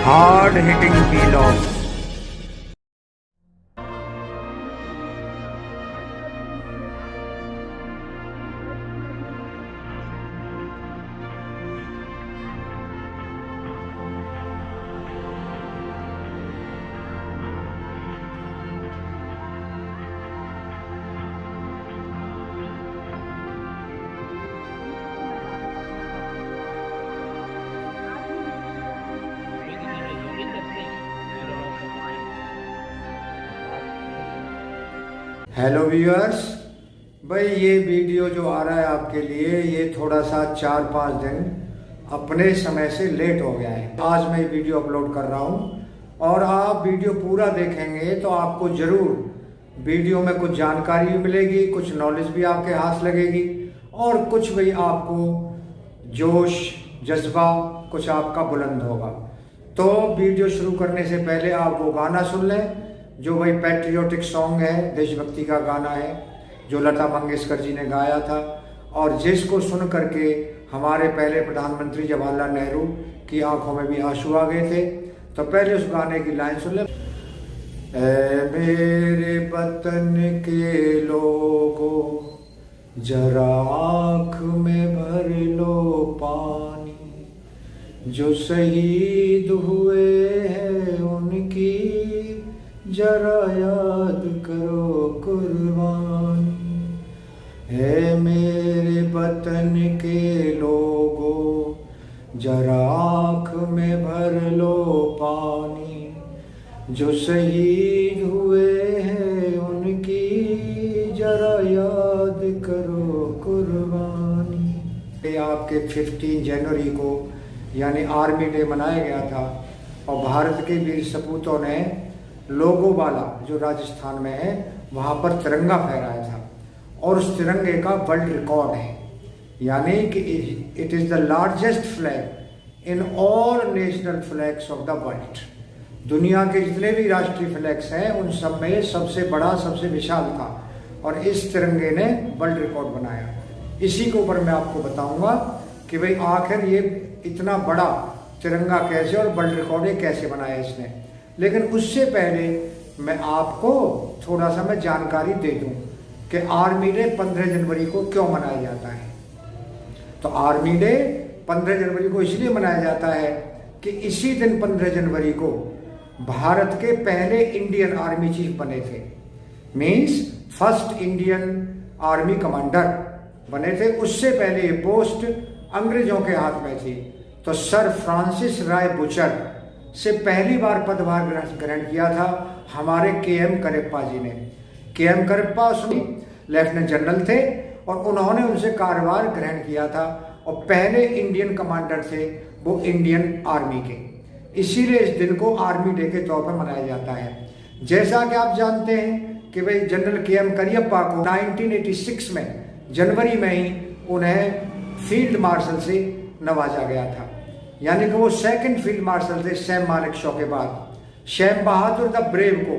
Hard hitting vlog. Hello viewers, भाई ये video जो आ रहा है आपके लिए ये थोड़ा सा 4-5 दिन अपने समय से लेट हो गया है। आज मैं ये वीडियो अपलोड कर रहा हूँ और आप वीडियो पूरा देखेंगे तो आपको ज़रूर वीडियो में कुछ जानकारी भी मिलेगी, कुछ नॉलेज भी आपके हाथ लगेगी और कुछ भी आपको जोश जज्बा कुछ आपका बुलंद होगा। तो वीडियो शुरू करने से पहले आप वो गाना सुन लें जो भाई पैट्रियोटिक सॉन्ग है, देशभक्ति का गाना है जो लता मंगेशकर जी ने गाया था और जिसको सुन करके हमारे पहले प्रधानमंत्री जवाहरलाल नेहरू की आंखों में भी आंसू आ गए थे। तो पहले उस गाने की लाइन सुन ले। ऐ मेरे वतन के लोगों जरा आँख में भर लो पानी, जो शहीद हुए हैं उनकी जरा याद करो कुर्बानी। है मेरे वतन के लोगों जरा आँख में भर लो पानी, जो शहीद हुए हैं उनकी जरा याद करो कुर्बानी। ये आपके 15 जनवरी को यानी आर्मी डे मनाया गया था और भारत के वीर सपूतों ने लोगोवाला जो राजस्थान में है वहाँ पर तिरंगा फहराया था और उस तिरंगे का वर्ल्ड रिकॉर्ड है, यानी कि it is the largest flag in all national flags of the world. दुनिया के जितने भी राष्ट्रीय फ्लैग्स हैं उन सब में सबसे बड़ा सबसे विशाल था और इस तिरंगे ने वर्ल्ड रिकॉर्ड बनाया। इसी के ऊपर मैं आपको बताऊंगा कि भाई आखिर ये इतना बड़ा तिरंगा कैसे और वर्ल्ड रिकॉर्ड ये कैसे बनाया इसने। लेकिन उससे पहले मैं आपको थोड़ा सा मैं जानकारी दे दूं कि आर्मी डे 15 जनवरी को क्यों मनाया जाता है। तो आर्मी डे 15 जनवरी को इसलिए मनाया जाता है कि इसी दिन 15 जनवरी को भारत के पहले इंडियन आर्मी चीफ बने थे, means first Indian army commander बने थे। उससे पहले ये पोस्ट अंग्रेजों के हाथ में थी। तो सर फ्रांसिस राय बुचर से पहली बार पदभार ग्रहण किया था हमारे के.एम. करियप्पा जी ने। के.एम. करियप्पा उसमें लेफ्टिनेंट जनरल थे और उन्होंने उनसे कार्यभार ग्रहण किया था और पहले इंडियन कमांडर थे वो इंडियन आर्मी के। इसीलिए इस दिन को आर्मी डे के तौर पर मनाया जाता है। जैसा कि आप जानते हैं कि भाई जनरल के.एम. करियप्पा को 1986 में जनवरी में ही उन्हें फील्ड मार्शल से नवाजा गया था, यानी कि वो सेकंड फील्ड मार्शल थे सैम मानेकशॉ के बाद। सैम बहादुर द ब्रेव को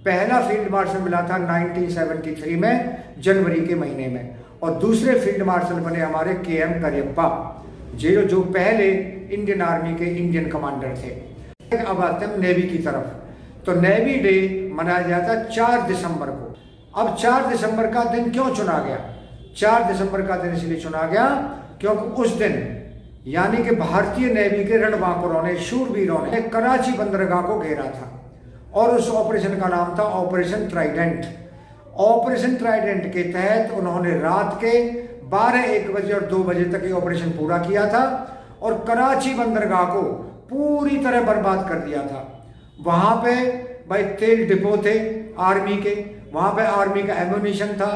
पहला फील्ड मार्शल मिला था 1973 में जनवरी के महीने में और दूसरे फील्ड मार्शल बने हमारे के.एम. करियप्पा जो पहले इंडियन आर्मी के इंडियन कमांडर थे। अब आते हैं नेवी की तरफ। तो नेवी डे मनाया जाता है 4 दिसंबर को। अब 4 दिसंबर का दिन क्यों चुना गया? 4 दिसंबर का दिन इसलिए चुना गया क्योंकि उस दिन यानी कि भारतीय नेवी के रणबांकुरों ने शूरवीरों ने कराची बंदरगाह को घेरा था और उस ऑपरेशन का नाम था ऑपरेशन ट्राइडेंट। ऑपरेशन ट्राइडेंट के तहत उन्होंने रात के 12, 1 बजे और 2 बजे तक ये ऑपरेशन पूरा किया था और कराची बंदरगाह को पूरी तरह बर्बाद कर दिया था। वहां पे भाई तेल डिपो थे आर्मी के, वहां पे आर्मी का एम्यूनिशन था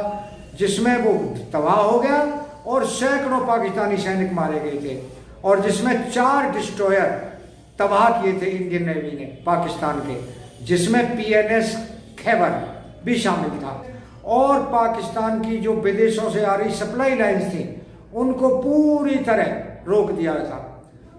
जिसमें वो तबाह हो गया और सैकड़ों पाकिस्तानी सैनिक मारे गए थे और जिसमें 4 डिस्ट्रॉयर तबाह किए थे इंडियन नेवी ने पाकिस्तान के, जिसमें पीएनएस खैबर भी शामिल था। और पाकिस्तान की जो विदेशों से आ रही सप्लाई लाइन्स थी उनको पूरी तरह रोक दिया था।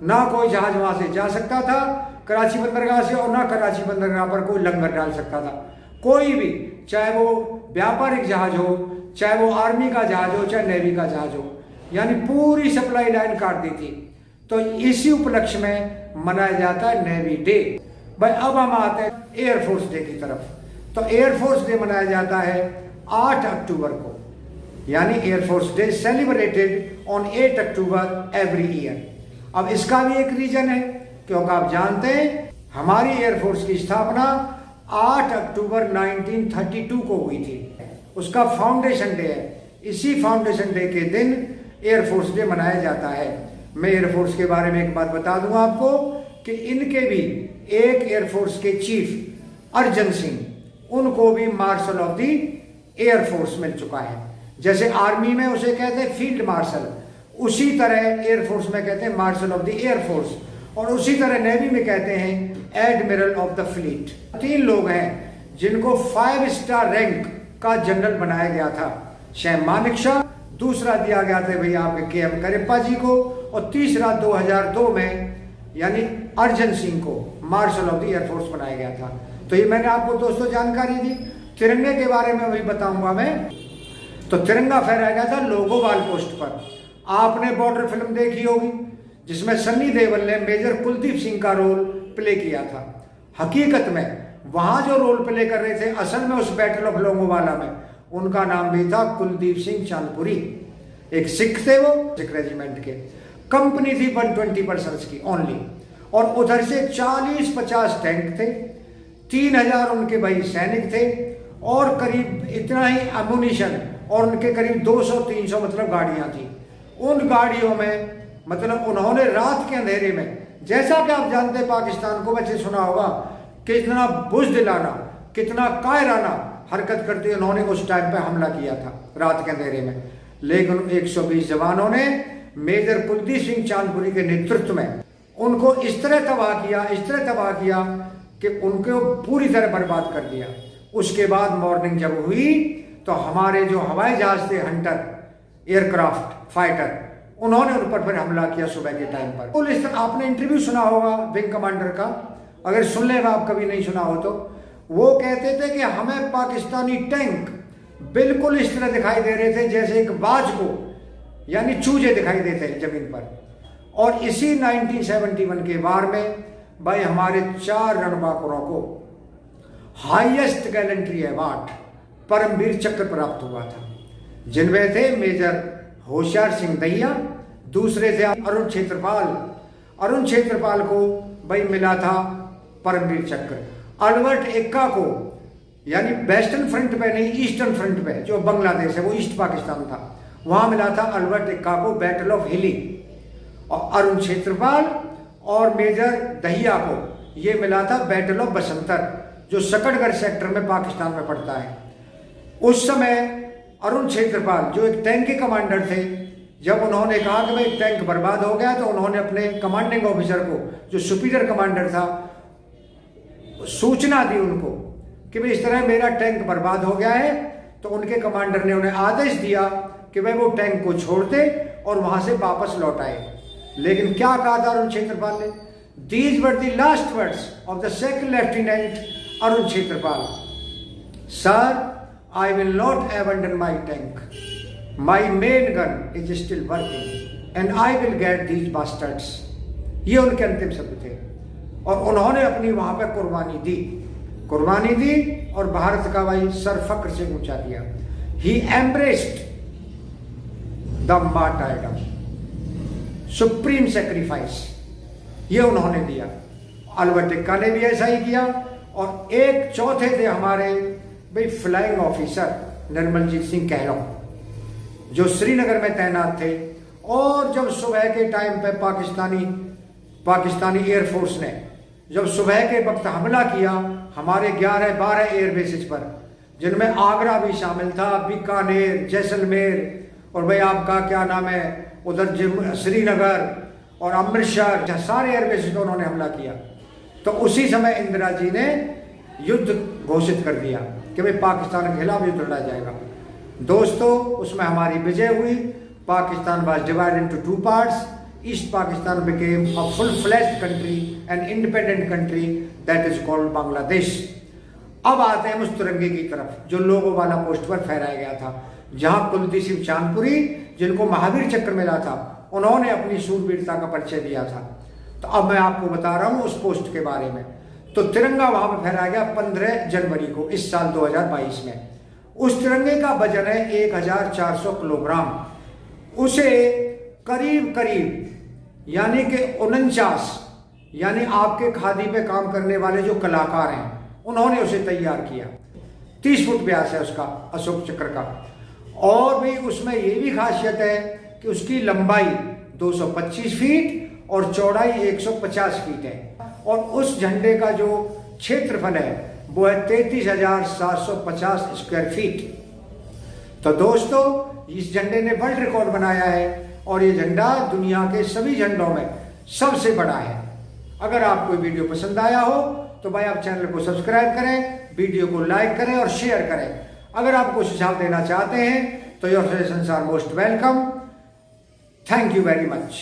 ना कोई जहाज वहां से जा सकता था कराची बंदरगाह से और ना कराची बंदरगाह पर कोई लंगर डाल सकता था। कोई भी, चाहे वो व्यापारिक जहाज हो, चाहे वो आर्मी का जहाज हो, चाहे नेवी का जहाज हो, यानी पूरी सप्लाई लाइन काट दी थी। तो इसी उपलक्ष्य में मनाया जाता है नेवी डे। भाई अब हम आते हैं एयरफोर्स डे की तरफ। तो एयरफोर्स डे मनाया जाता है 8 अक्टूबर को, यानी air force day celebrated on 8 October every year. अब इसका भी एक रीजन है, क्योंकि आप जानते हैं हमारी एयरफोर्स की स्थापना 8 अक्टूबर 1932 को हुई थी। उसका फाउंडेशन डे है। इसी फाउंडेशन डे के दिन एयरफोर्स डे मनाया जाता है। मैं एयरफोर्स के बारे में एक बात बता दूं आपको कि इनके भी एक एयरफोर्स के चीफ अर्जन सिंह, उनको भी मार्शल ऑफ द एयरफोर्स मिल चुका है। जैसे आर्मी में उसे कहते हैं फील्ड मार्शल, उसी तरह एयरफोर्स में कहते हैं मार्शल ऑफ द एयरफोर्स, और उसी तरह नेवी में कहते हैं एडमिरल ऑफ द फ्लीट। 3 लोग हैं जिनको 5 स्टार रैंक का जनरल बनाया गया था। शह मानेकशॉ, दूसरा दिया गया था भैया आपके के.एम. करियप्पा जी को, और तीसरा 2002 में यानी अर्जन सिंह को मार्शल ऑफ द एयरफोर्स बनाया गया था। तो ये मैंने आपको दोस्तों जानकारी दी। तिरंगे के बारे में भी बताऊंगा मैं। तो तिरंगा फहराया गया था लोगोवाल पोस्ट पर। आपने बॉर्डर फिल्म देखी होगी जिसमें सन्नी देओल ने मेजर कुलदीप सिंह का रोल प्ले किया था। हकीकत में वहां जो रोल प्ले कर रहे थे असल में उस बैटल ऑफ लोंगोवाला में, उनका नाम भी था कुलदीप सिंह चांदपुरी। एक सिख थे, वो सिख रेजिमेंट के। कंपनी थी 120 पर्सन की ओनली, और उधर से 40-50 टैंक थे, 3000 उनके भाई सैनिक थे, और करीब इतना ही अम्युनिशन, और उनके करीब 200-300 मतलब गाड़ियां थी। उन गाड़ियों में मतलब उन्होंने रात के अंधेरे में, जैसा कि आप जानते हैं पाकिस्तान को वैसे सुना होगा, कितना बुज़दिलाना, कितना कायराना हरकत करते उन्होंने उस टाइम पे हमला किया था रात के अंधेरे में। लेकिन 120 जवानों ने मेजर कुलदीप सिंह चांदपुरी के नेतृत्व में उनको इस तरह तबाह किया कि उनको पूरी तरह बर्बाद कर दिया। उसके बाद मॉर्निंग जब हुई तो हमारे जो हवाई जहाज थे, हंटर एयरक्राफ्ट फाइटर, उन्होंने उन पर फिर हमला किया सुबह के टाइम पर। पुलिस, आपने इंटरव्यू सुना होगा विंग कमांडर का, अगर सुन लेगा आप कभी नहीं सुना हो तो, वो कहते थे कि हमें पाकिस्तानी टैंक बिल्कुल इस तरह दिखाई दे रहे थे जैसे एक बाज को, यानी चूजे दिखाई देते हैं जमीन पर। और इसी 1971 के वार में भाई हमारे 4 रणबांकुरों को हाईएस्ट गैलेंट्री अवार्ड परमवीर चक्र प्राप्त हुआ था, जिनमें थे मेजर होशियार सिंह दहिया, दूसरे थे अरुण क्षेत्रपाल। अरुण क्षेत्रपाल को भाई मिला था परमवीर चक्र। अल्बर्ट एक्का को, यानी वेस्टर्न फ्रंट पे नहीं, ईस्टर्न फ्रंट पे जो बांग्लादेश है, वो ईस्ट पाकिस्तान था, वहां मिला था अल्बर्ट एक्का को बैटल ऑफ हिली। और अरुण क्षेत्रपाल और मेजर दहिया को ये मिला था बैटल ऑफ बसंतर, जो सकटगढ़ सेक्टर में पाकिस्तान में पड़ता है। उस समय अरुण क्षेत्रपाल जो एक टैंक के कमांडर थे, जब उन्होंने कहा कि भाई टैंक बर्बाद हो गया, तो उन्होंने अपने कमांडिंग ऑफिसर को, जो सुपीरियर कमांडर था, सूचना दी उनको कि भाई इस तरह मेरा टैंक बर्बाद हो गया है। तो उनके कमांडर ने उन्हें आदेश दिया कि भाई वो टैंक को छोड़ दे और वहां से वापस लौट आए। लेकिन क्या कहा था अरुण क्षेत्रपाल ने? These were the last words of the second lieutenant Arun Khetarpal, sir I will not abandon my tank. My main gun is still working and I will get these bastards. ये उनके अंतिम शब्द थे, और उन्होंने अपनी वहां पर कुर्बानी दी और भारत का भाई सर फक्र से ऊंचा किया। He embraced the martyrdom, supreme sacrifice, ये उन्होंने दिया। अल्बर्ट एक्का ने भी ऐसा ही किया। और एक चौथे थे हमारे भाई फ्लाइंग ऑफिसर निर्मलजीत सिंह कैरों, जो श्रीनगर में तैनात थे। और जब सुबह के टाइम पे पाकिस्तानी एयरफोर्स ने जब सुबह के वक्त हमला किया हमारे 11-12 एयरबेसेस पर, जिनमें आगरा भी शामिल था, बीकानेर, जैसलमेर, और भाई आपका क्या नाम है उधर श्रीनगर और अमृतसर, सारे एयरबेसेस पर उन्होंने हमला किया। तो उसी समय इंदिरा जी ने युद्ध घोषित कर दिया कि भाई पाकिस्तान के खिलाफ युद्ध लड़ा जाएगा। दोस्तों, उसमें हमारी विजय हुई। Pakistan was divided into 2 parts. East Pakistan became a full fledged country, an independent country that is called Bangladesh. अब आते हैं उस तिरंगे की तरफ जो लोंगोवाला पोस्ट पर फहराया गया था, जहां कुलदीप सिंह चांदपुरी, जिनको महावीर चक्र मिला था, उन्होंने अपनी शूरवीरता का परिचय दिया था। तो अब मैं आपको बता रहा हूं उस पोस्ट के बारे में। तो तिरंगा वहां पर फहराया गया 15 जनवरी को इस साल 2022 में। उस तिरंगे का वजन है 1400 किलोग्राम। उसे करीब करीब यानी कि 49 यानी आपके खादी पे काम करने वाले जो कलाकार हैं उन्होंने उसे तैयार किया। 30 फुट व्यास है उसका अशोक चक्र का। और भी उसमें ये भी खासियत है कि उसकी लंबाई 225 फीट और चौड़ाई 150 फीट है। और उस झंडे का जो क्षेत्रफल है वो है 33,750 स्क्वायर फीट। तो दोस्तों इस झंडे ने वर्ल्ड रिकॉर्ड बनाया है और ये झंडा दुनिया के सभी झंडों में सबसे बड़ा है। अगर आपको वीडियो पसंद आया हो तो भाई आप चैनल को सब्सक्राइब करें, वीडियो को लाइक करें और शेयर करें। अगर आप कुछ सुझाव देना चाहते हैं तो your suggestions are most welcome. Thank you very much.